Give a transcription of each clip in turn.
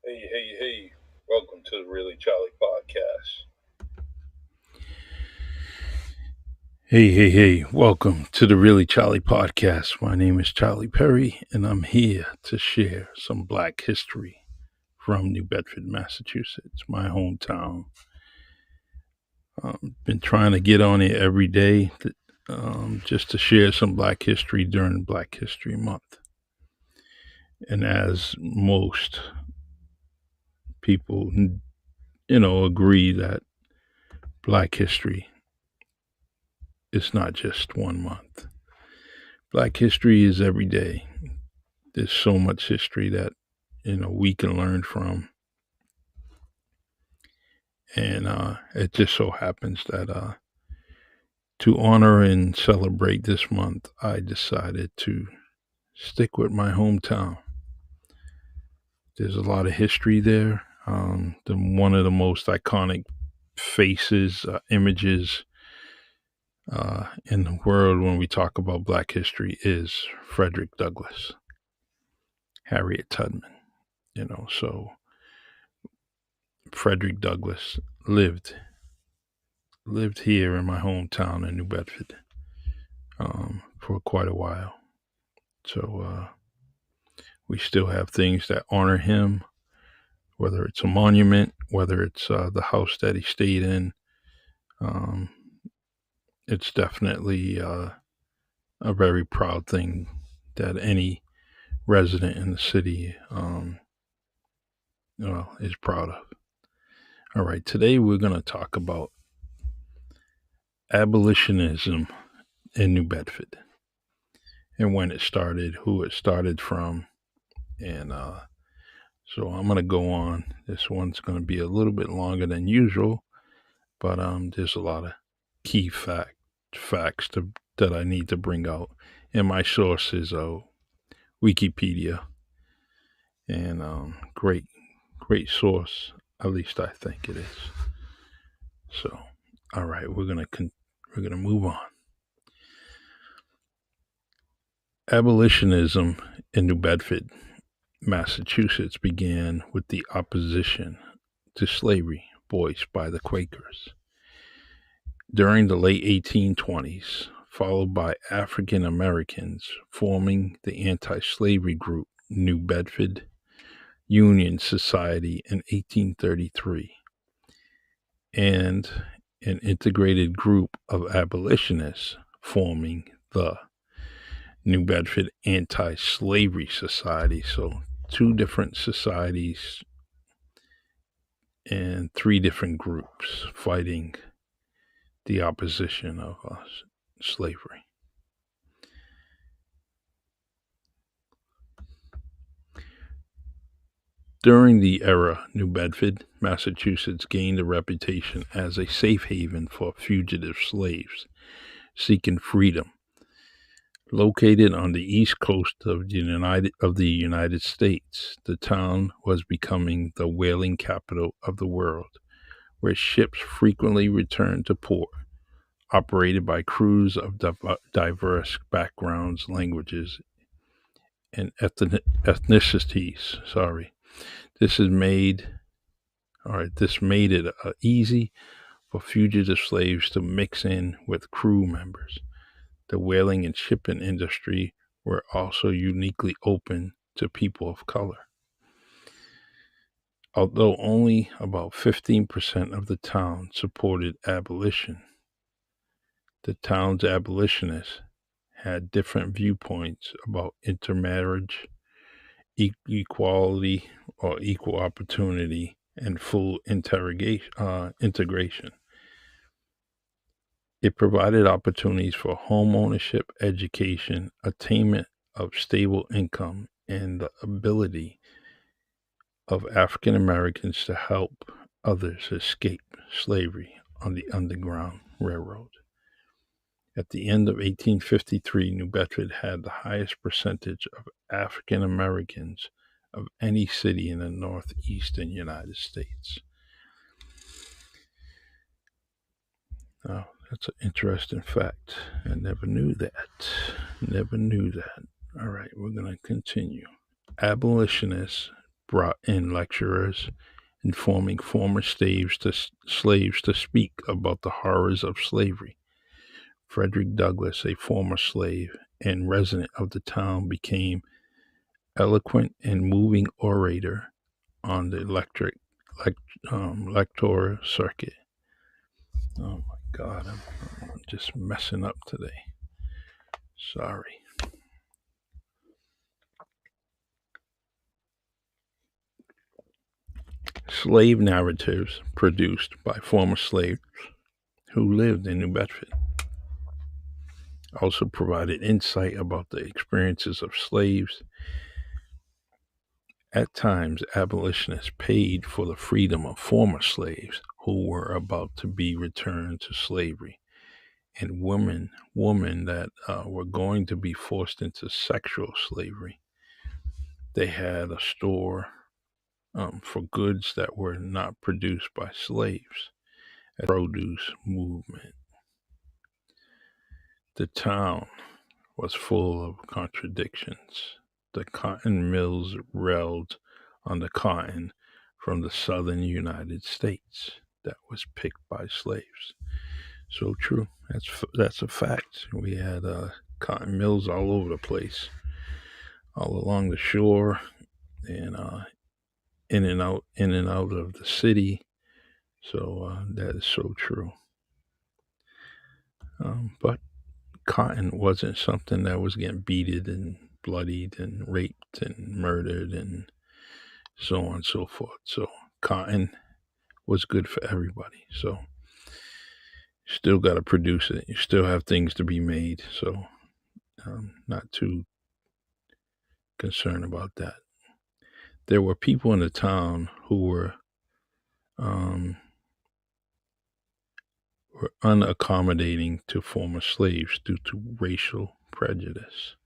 Hey. Welcome to the Really Charlie podcast. Hey. Welcome to the Really Charlie podcast. My name is Charlie Perry, and I'm here to share some Black history from New Bedford, Massachusetts, my hometown. Been trying to get on it every day just to share some Black history during Black History Month. And as most people, agree that Black history is not just one month. Black history is every day. There's so much history that we can learn from, and it just so happens that to honor and celebrate this month, I decided to stick with my hometown. There's a lot of history there. One of the most iconic faces, images in the world when we talk about Black history is Frederick Douglass, Harriet Tubman. So Frederick Douglass lived here in my hometown in New Bedford for quite a while. So we still have things that honor him, whether it's a monument, whether it's the house that he stayed in. Um, it's definitely a very proud thing that any resident in the city is proud of. All right, today we're going to talk about abolitionism in New Bedford and when it started, who it started from, and so I'm going to go on. This one's going to be a little bit longer than usual, but there's a lot of key facts that I need to bring out. And my source is Wikipedia, and great source. At least I think it is. So, all right, we're gonna move on. Abolitionism in New Bedford, Massachusetts began with the opposition to slavery voiced by the Quakers during the late 1820s, followed by African Americans forming the anti slavery group New Bedford Union Society in 1833, and an integrated group of abolitionists forming the New Bedford Anti Slavery Society. So, two different societies and three different groups fighting the opposition of slavery. During the era, New Bedford, Massachusetts gained a reputation as a safe haven for fugitive slaves seeking freedom. Located on the east coast of the United States, the town was becoming the whaling capital of the world, where ships frequently returned to port, operated by crews of diverse backgrounds, languages, and ethnicities. Sorry, this is made. All right, this made it easy for fugitive slaves to mix in with crew members. The whaling and shipping industry were also uniquely open to people of color. Although only about 15% of the town supported abolition, the town's abolitionists had different viewpoints about intermarriage, equality or equal opportunity, and full integration. It provided opportunities for home ownership, education, attainment of stable income, and the ability of African Americans to help others escape slavery on the Underground Railroad. At the end of 1853, New Bedford had the highest percentage of African Americans of any city in the northeastern United States. Now, that's an interesting fact. I never knew that. Never knew that. All right, we're going to continue. Abolitionists brought in lecturers, informing former slaves to speak about the horrors of slavery. Frederick Douglass, a former slave and resident of the town, became eloquent and moving orator on the lect, lector circuit. Oh my God, I'm just messing up today. Sorry. Slave narratives produced by former slaves who lived in New Bedford also provided insight about the experiences of slaves. At times, abolitionists paid for the freedom of former slaves who were about to be returned to slavery, and women that were going to be forced into sexual slavery. They had a store for goods that were not produced by slaves. A produce movement. The town was full of contradictions. The cotton mills railed on the cotton from the southern United States that was picked by slaves. So true. That's a fact. We had cotton mills all over the place, all along the shore, and in and out of the city. So that is so true. But cotton wasn't something that was getting beaten and bloodied and raped and murdered and so on and so forth. So cotton was good for everybody. So you still got to produce it. You still have things to be made. So not too concerned about that. There were people in the town um, were unaccommodating to former slaves due to racial prejudice.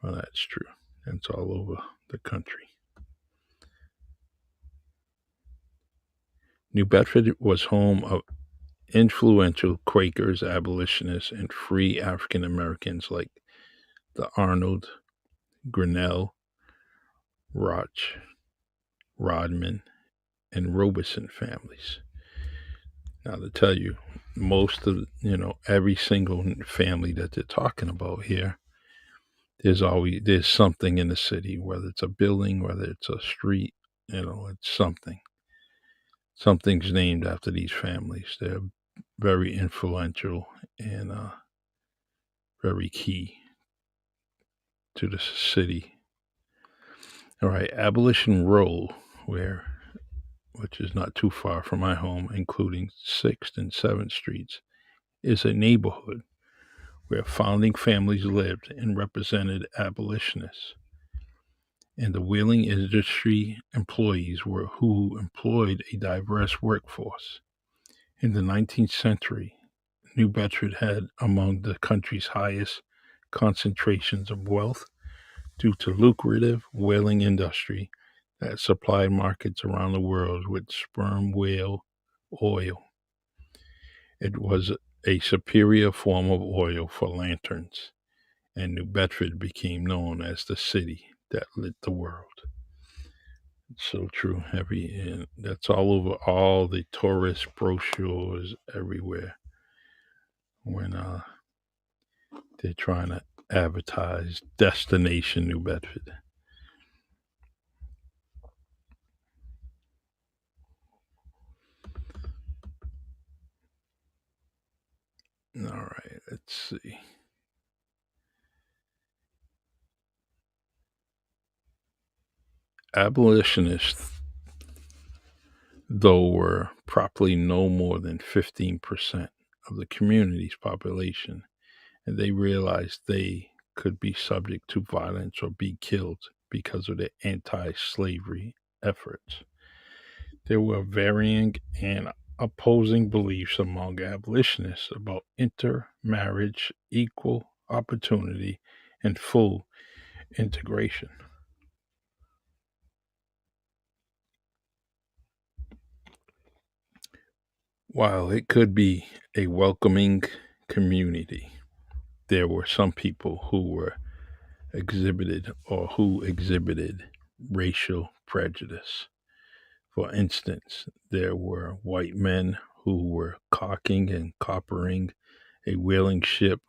Well, that's true. That's all over the country. New Bedford was home of influential Quakers, abolitionists, and free African Americans like the Arnold, Grinnell, Roch, Rodman, and Robeson families. Now, to tell you, most of, every single family that they're talking about here, there's something in the city, whether it's a building, whether it's a street, it's something. Something's named after these families. They're very influential and very key to the city. All right, Abolition Row, which is not too far from my home, including 6th and 7th Streets, is a neighborhood where founding families lived and represented abolitionists. And the whaling industry employees were who employed a diverse workforce. In the 19th century, New Bedford had among the country's highest concentrations of wealth due to lucrative whaling industry that supplied markets around the world with sperm whale oil. It was a superior form of oil for lanterns, and New Bedford became known as the city that lit the world. It's so true. And that's all over all the tourist brochures everywhere when they're trying to advertise Destination New Bedford. All right, let's see. Abolitionists, though, were probably no more than 15% of the community's population, and they realized they could be subject to violence or be killed because of their anti slavery efforts. There were varying and opposing beliefs among abolitionists about intermarriage, equal opportunity, and full integration. While it could be a welcoming community, there were some people who exhibited racial prejudice. For instance, there were white men who were caulking and coppering a whaling ship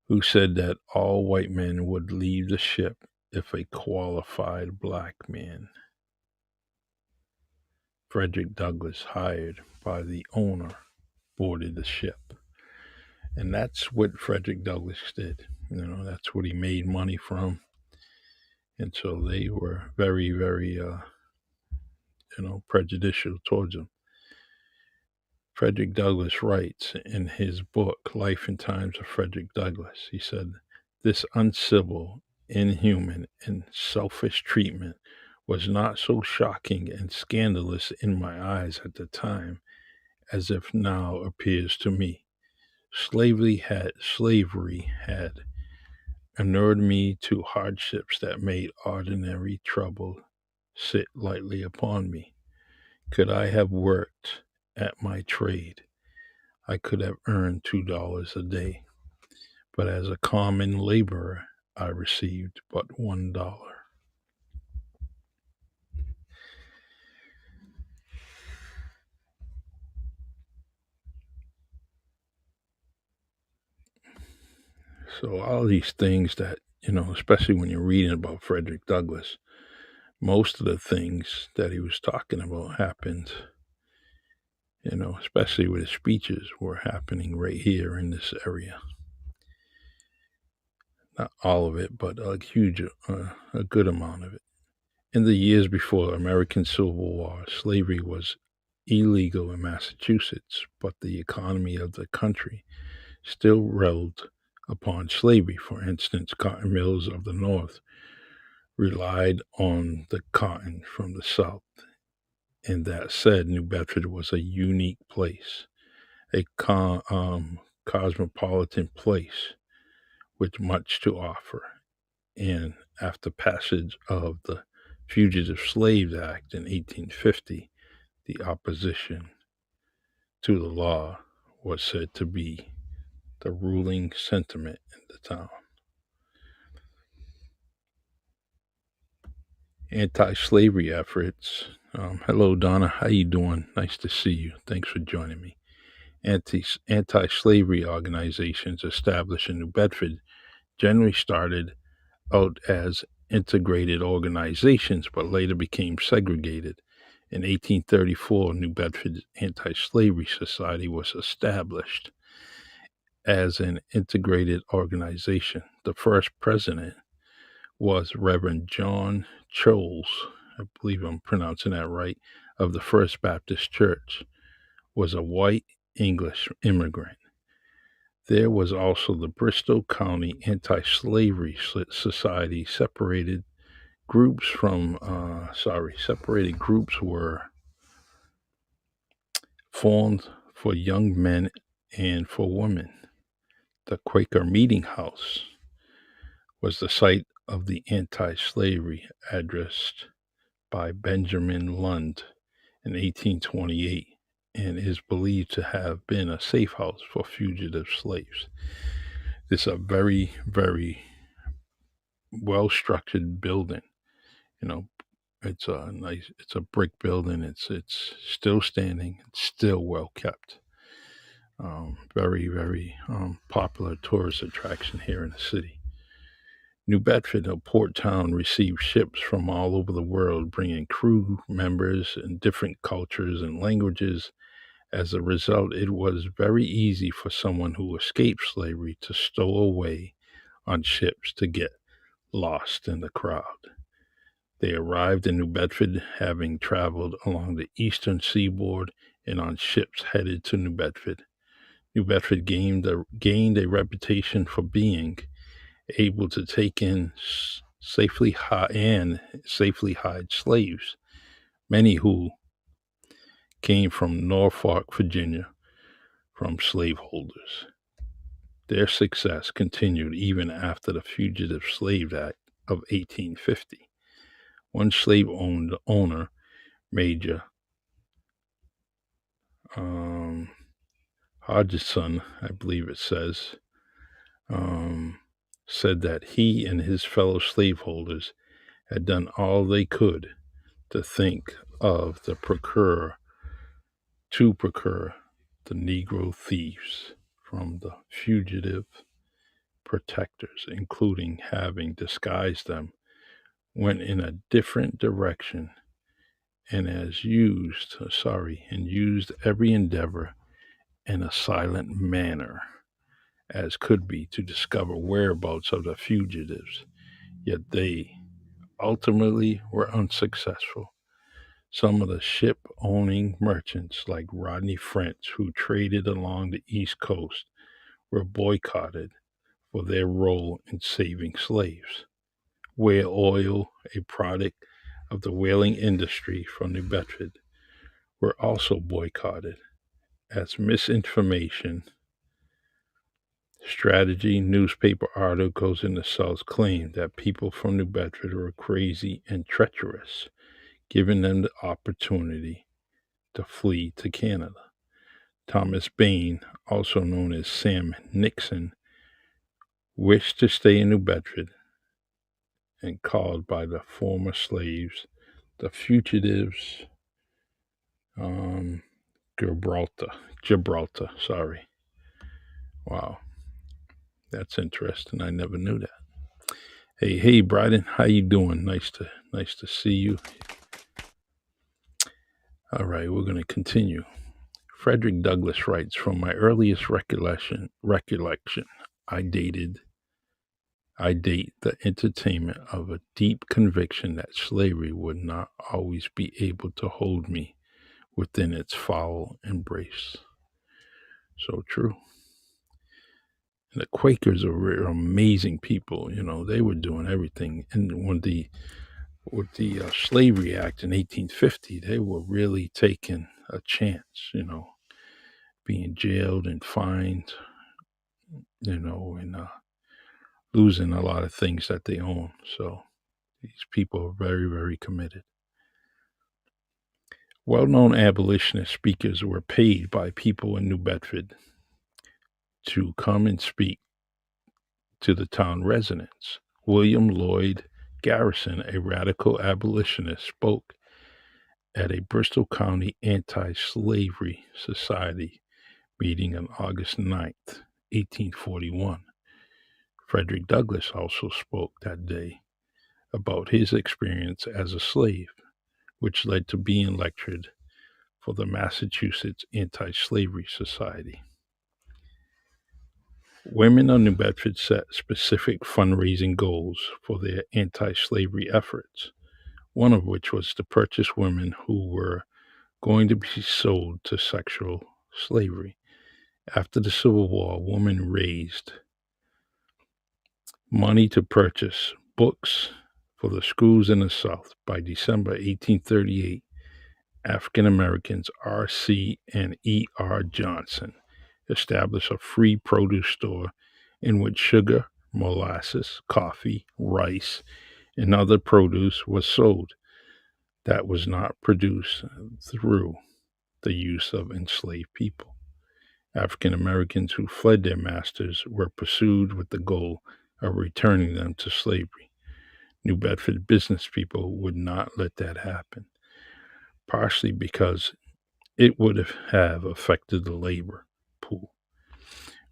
who said that all white men would leave the ship if a qualified black man, Frederick Douglass, hired by the owner, boarded the ship. And that's what Frederick Douglass did. That's what he made money from. And so they were very, very, prejudicial towards him. Frederick Douglass writes in his book, Life and Times of Frederick Douglass, he said, this uncivil, inhuman, and selfish treatment was not so shocking and scandalous in my eyes at the time as if now appears to me. Slavery had inured me to hardships that made ordinary trouble sit lightly upon me. Could I have worked at my trade, I could have earned $2 a day, but as a common laborer, I received but $1. So all these things that, especially when you're reading about Frederick Douglass, most of the things that he was talking about happened, especially with his speeches, were happening right here in this area. Not all of it, but a good amount of it. In the years before the American Civil War, slavery was illegal in Massachusetts, but the economy of the country still relied upon slavery. For instance, cotton mills of the North relied on the cotton from the South. And that said, New Bedford was a unique place, a cosmopolitan place with much to offer. And after passage of the Fugitive Slaves Act in 1850, the opposition to the law was said to be the ruling sentiment in the town. Anti-slavery efforts. Hello, Donna. How you doing? Nice to see you. Thanks for joining me. Anti-slavery organizations established in New Bedford generally started out as integrated organizations, but later became segregated. In 1834, New Bedford Anti-Slavery Society was established as an integrated organization. The first president was Reverend John Choles, I believe I'm pronouncing that right, of the First Baptist Church, was a white English immigrant. There was also the Bristol County Anti-Slavery Society. Separated groups were formed for young men and for women. The Quaker Meeting House was the site of the anti-slavery addressed by Benjamin Lund in 1828 and is believed to have been a safe house for fugitive slaves. This is a very, very well structured building. You know, it's a brick building. It's still standing. It's still well kept. Very, very popular tourist attraction here in the city. New Bedford, a port town, received ships from all over the world, bringing crew members in different cultures and languages. As a result, it was very easy for someone who escaped slavery to stow away on ships to get lost in the crowd. They arrived in New Bedford having traveled along the eastern seaboard and on ships headed to New Bedford. New Bedford gained a reputation for being able to take in safely hide slaves, many who came from Norfolk, Virginia, from slaveholders. Their success continued even after the Fugitive Slave Act of 1850. One owner, Major Hodgson, I believe it um, said that he and his fellow slaveholders had done all they could to think of to procure the Negro thieves from the fugitive protectors, including having disguised them, went in a different direction and used every endeavor in a silent manner as could be to discover whereabouts of the fugitives, yet they ultimately were unsuccessful. Some of the ship owning merchants, like Rodney French, who traded along the East Coast, were boycotted for their role in saving slaves. Whale oil, a product of the whaling industry from New Bedford, were also boycotted as misinformation strategy. Newspaper articles in the South claimed that people from New Bedford were crazy and treacherous, giving them the opportunity to flee to Canada. Thomas Bain, also known as Sam Nixon, wished to stay in New Bedford and called by the former slaves the fugitives, um, Gibraltar. Sorry. Wow, that's interesting. I never knew that. Hey, Bryden, how you doing? Nice to see you. All right, we're going to continue. Frederick Douglass writes, from my earliest recollection, I dated I date the entertainment of a deep conviction that slavery would not always be able to hold me within its foul embrace. So true. And the Quakers were amazing people. They were doing everything. And with the Slavery Act in 1850, they were really taking a chance. Being jailed and fined. And losing a lot of things that they own. So these people are very, very committed. Well known abolitionist speakers were paid by people in New Bedford to come and speak to the town residents. William Lloyd Garrison, a radical abolitionist, spoke at a Bristol County Anti Slavery Society meeting on August 9th, 1841. Frederick Douglass also spoke that day about his experience as a slave, which led to being lectured for the Massachusetts Anti Slavery Society. Women of New Bedford set specific fundraising goals for their anti slavery efforts, one of which was to purchase women who were going to be sold to sexual slavery. After the Civil War, women raised money to purchase books for the schools in the South. By December 1838, African Americans R.C. and E.R. Johnson established a free produce store in which sugar, molasses, coffee, rice, and other produce was sold that was not produced through the use of enslaved people. African Americans who fled their masters were pursued with the goal of returning them to slavery. New Bedford business people would not let that happen, partially because it would have affected the labor pool,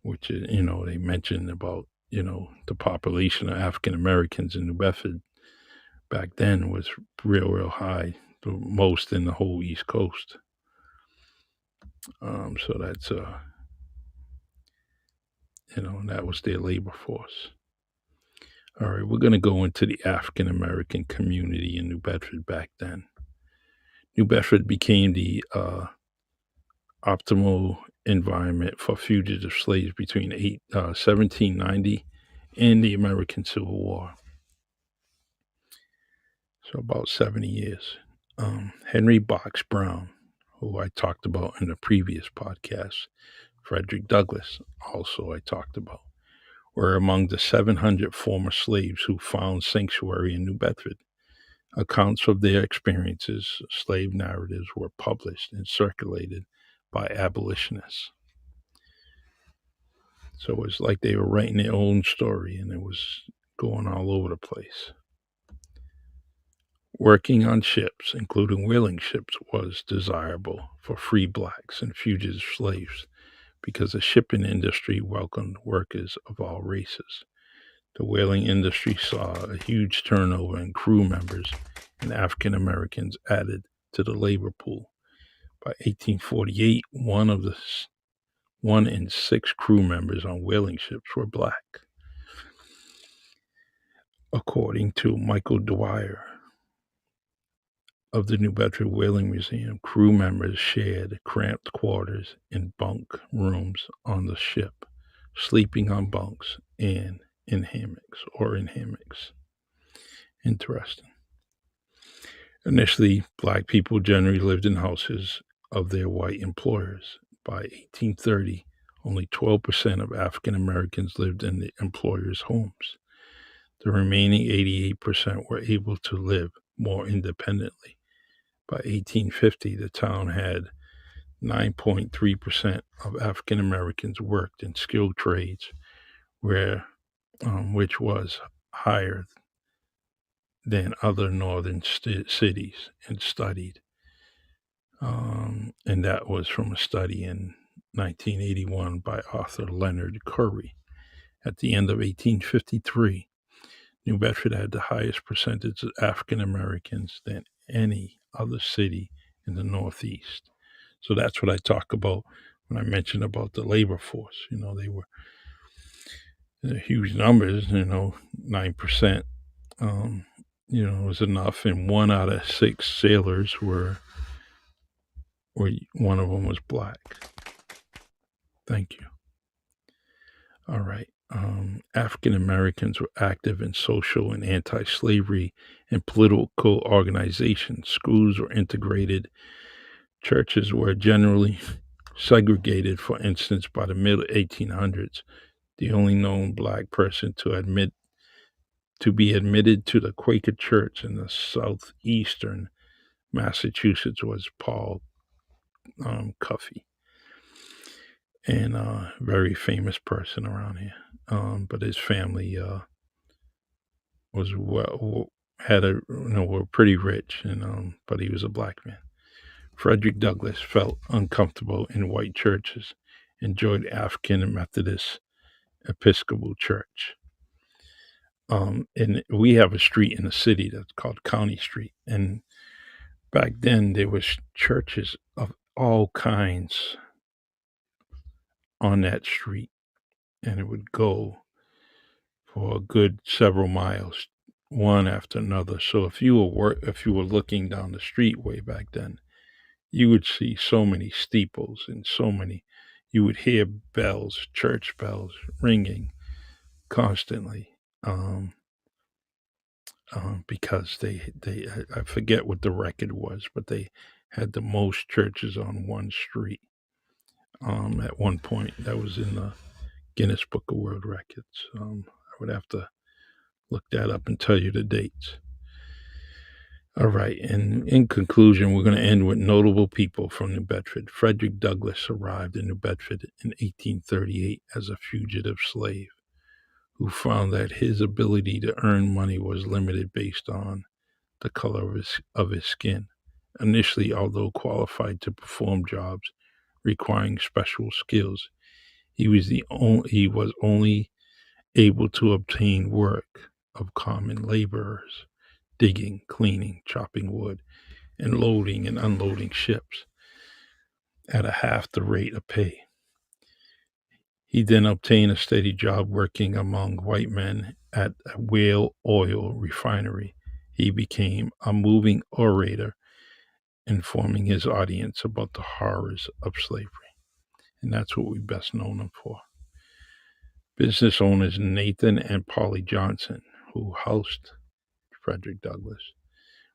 which is, they mentioned about, the population of African Americans in New Bedford back then was real high, the most in the whole East Coast. So that's, that was their labor force. All right, we're going to go into the African American community in New Bedford back then. New Bedford became the optimal environment for fugitive slaves between 1790 and the American Civil War. So about 70 years. Henry Box Brown, who I talked about in the previous podcast, Frederick Douglass, also I talked about, were among the 700 former slaves who found sanctuary in New Bedford. Accounts of their experiences, slave narratives, were published and circulated by abolitionists. So it was like they were writing their own story and it was going all over the place. Working on ships, including whaling ships, was desirable for free blacks and fugitive slaves because the shipping industry welcomed workers of all races. The whaling industry saw a huge turnover in crew members, and African Americans added to the labor pool. By 1848, one in six crew members on whaling ships were black, according to Michael Dwyer of the New Bedford Whaling Museum. Crew members shared cramped quarters in bunk rooms on the ship, sleeping on bunks and in hammocks. Interesting. Initially, black people generally lived in houses of their white employers. By 1830, only 12% of African Americans lived in the employers' homes. The remaining 88% were able to live more independently. By 1850, the town had 9.3% of African Americans worked in skilled trades, which was higher than other northern cities, and studied. And that was from a study in 1981 by author Leonard Curry. At the end of 1853, New Bedford had the highest percentage of African Americans than any other city in the Northeast. So that's what I talk about when I mention about the labor force. They were huge numbers, 9%, um, was enough. And one out of six sailors were one of them was black. Thank you. All right. African Americans were active in social and anti slavery and political organizations. Schools were integrated. Churches were generally segregated. For instance, by the mid 1800s, the only known black person to be admitted to the Quaker Church in the southeastern Massachusetts was Paul Cuffey, and a very famous person around here. But his family was were pretty rich, and but he was a black man. Frederick Douglass felt uncomfortable in white churches and joined African Methodist Episcopal Church. And we have a street in the city that's called County Street, and back then there was churches of all kinds on that street, and it would go for a good several miles, one after another. So if you were looking down the street way back then, you would see so many steeples and so many. You would hear bells, church bells, ringing constantly, because I forget what the record was, but they had the most churches on one street. At one point, that was in the Guinness Book of World Records. I would have to look that up and tell you the dates. All right, and in conclusion, we're going to end with notable people from New Bedford. Frederick Douglass arrived in New Bedford in 1838 as a fugitive slave who found that his ability to earn money was limited based on the color of his skin. Initially, although qualified to perform jobs requiring special skills, he was only able to obtain work of common laborers, digging, cleaning, chopping wood, and loading and unloading ships at a half the rate of pay. He then obtained a steady job working among white men at a whale oil refinery. He became a moving orator, informing his audience about the horrors of slavery. And that's what we best known him for. Business owners Nathan and Polly Johnson, who housed Frederick Douglass,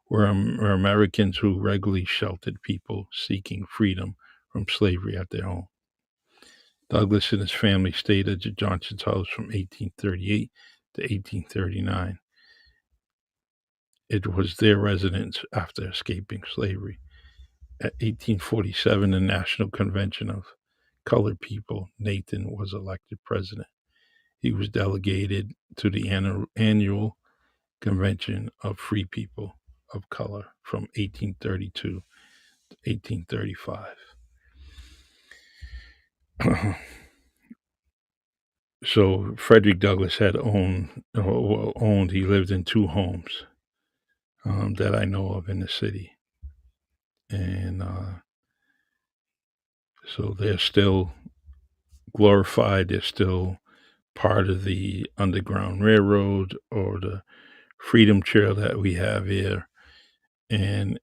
were Americans who regularly sheltered people seeking freedom from slavery at their home. Douglass and his family stayed at the Johnson's house from 1838 to 1839. It was their residence after escaping slavery. At 1847, the National Convention of Colored People, Nathan was elected president. He was delegated to the annual Convention of Free People of color from 1832 to 1835. So Frederick Douglass had owned. He lived in two homes that I know of in the city, and so they're still glorified. They're still part of the Underground Railroad or the Freedom Trail that we have here, and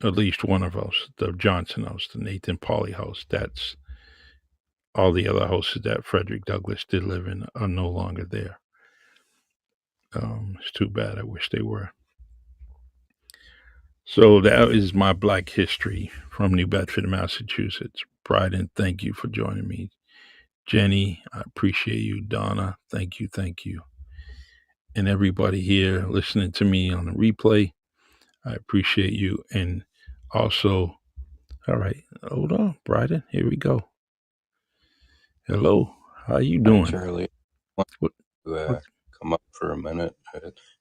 at least one of us, the Johnson House, the Nathan Pauley House. That's all the other houses that Frederick Douglass did live in are no longer there. It's too bad. I wish they were. So that is my Black history from New Bedford, Massachusetts. Bryden, thank you for joining me. Jenny, I appreciate you. Donna, thank you. And everybody here listening to me on the replay, I appreciate you. And also, all right, hold on, Bryden, here we go. Hello, how you Hi, doing? Charlie. I What, want to what, come up for a minute.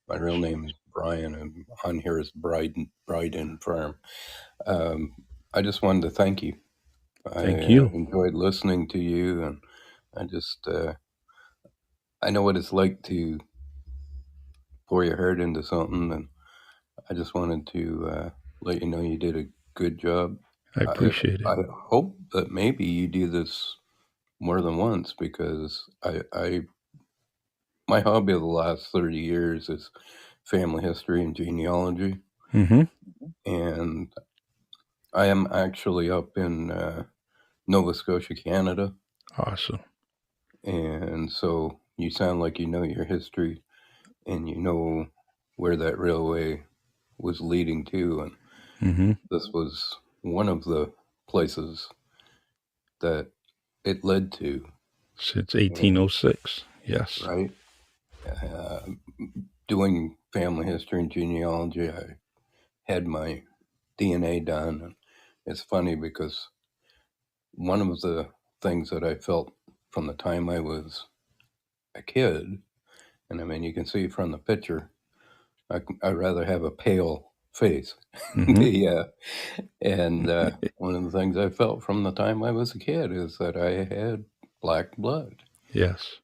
My real name is Brian. I'm on here as Bryden Firm. I just wanted to thank you. I thank you. enjoyed listening to you, and I just I know what it's like to pour your heart into something, and I just wanted to let you know you did a good job. I I appreciate it. I hope that maybe you do this more than once because my hobby of the last 30 years is family history and genealogy. Mm-hmm. And I am actually up in Nova Scotia, Canada. Awesome. And so you sound like you know your history and you know where that railway was leading to. And Mm-hmm. this was one of the places that it led to. Since And, 1806. Yes. right? Uh, Doing family history and genealogy, I had my DNA done. And it's funny because one of the things that I felt from the time I was a kid, and I mean, you can see from the picture, I'd rather have a pale face. Mm-hmm. the and One of the things I felt from the time I was a kid is that I had black blood, Yes.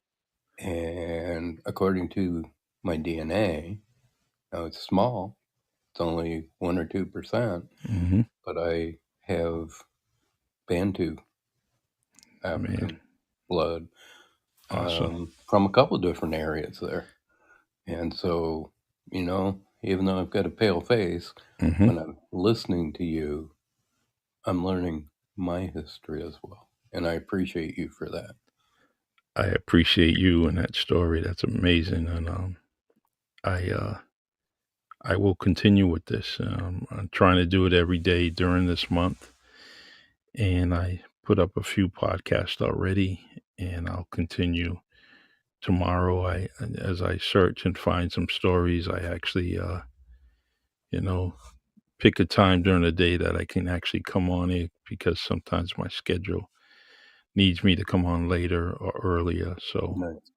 and according to my DNA, now it's small, it's only 1 or 2%, Mm-hmm. but I have Bantu Man. African blood Awesome. from a couple different areas there. And so, even though I've got a pale face, Mm-hmm. when I'm listening to you, I'm learning my history as well. And I appreciate you for that. I appreciate you and that story. That's amazing. And I I will continue with this. I'm trying to do it every day during this month, and I put up a few podcasts already, and I'll continue tomorrow. I As I search and find some stories, I actually you know pick a time during the day that I can actually come on it because sometimes my schedule needs me to come on later or earlier. So, Nice.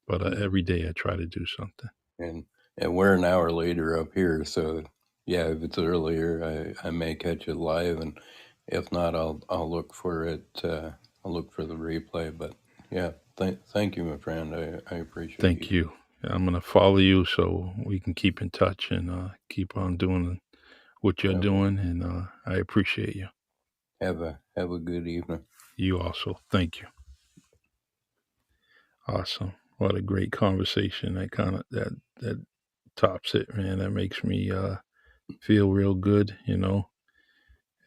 but Nice. every day I try to do something. And and we're an hour later up here, so yeah, if it's earlier, I may catch it live, and if not, I'll look for it. I'll look for the replay. But yeah, thank you, my friend. I appreciate Thank you. you. I'm gonna follow you so we can keep in touch and keep on doing what you're Okay. doing. And I appreciate you. Have a good evening. You also. Thank you. Awesome. What a great conversation. That tops it, man. That makes me feel real good.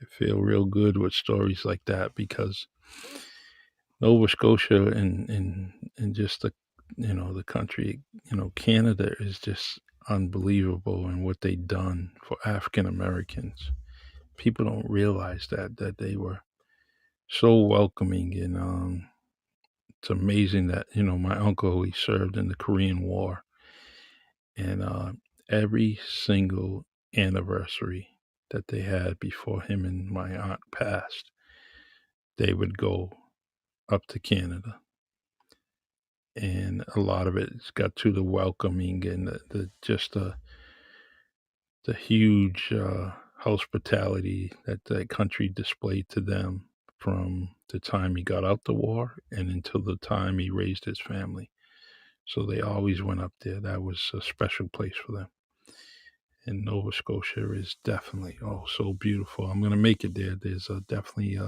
I feel real good with stories like that because Nova Scotia and just the country, Canada is just unbelievable in what they done for African Americans. People don't realize that they were so welcoming, and it's amazing that my uncle, he served in the Korean War, and every single anniversary that they had before him and my aunt passed, they would go up to Canada, and a lot of it's got to the welcoming and the just the huge hospitality that that country displayed to them from the time he got out the war and until the time he raised his family. So they always went up there. That was a special place for them. And Nova Scotia is definitely so beautiful. I'm gonna make it there. There's definitely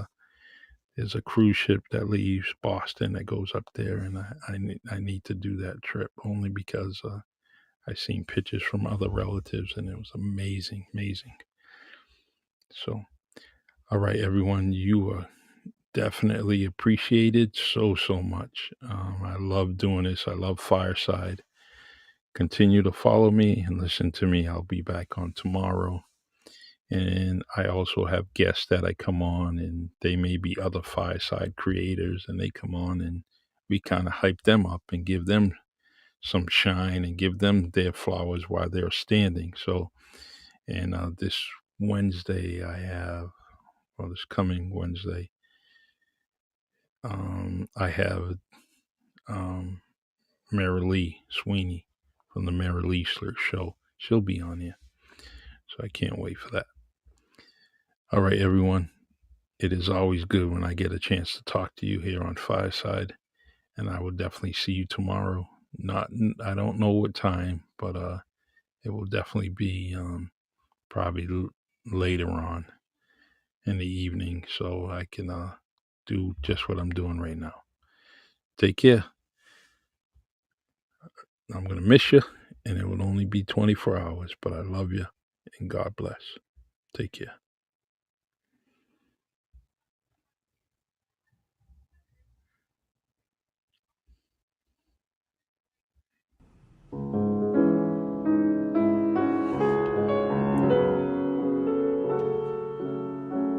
there's a cruise ship that leaves Boston that goes up there, and I need to do that trip only because I seen pictures from other relatives and it was amazing, amazing. So, all right, everyone, you are definitely appreciated so much. I love doing this. I love Fireside. Continue to follow me and listen to me. I'll be back on tomorrow. And I also have guests that I come on, and they may be other Fireside creators, and they come on and we kind of hype them up and give them some shine and give them their flowers while they're standing. So, and this Wednesday, I have, well, this coming Wednesday, I have Mary Lee Sweeney from the Mary Lee Show. She'll be on here. So I can't wait for that. All right, everyone. It is always good when I get a chance to talk to you here on Fireside, and I will definitely see you tomorrow. Not, I don't know what time, but it will definitely be probably later on in the evening, so I can do just what I'm doing right now. Take care. I'm gonna miss you, and it will only be 24 hours, but I love you, and God bless. Take care.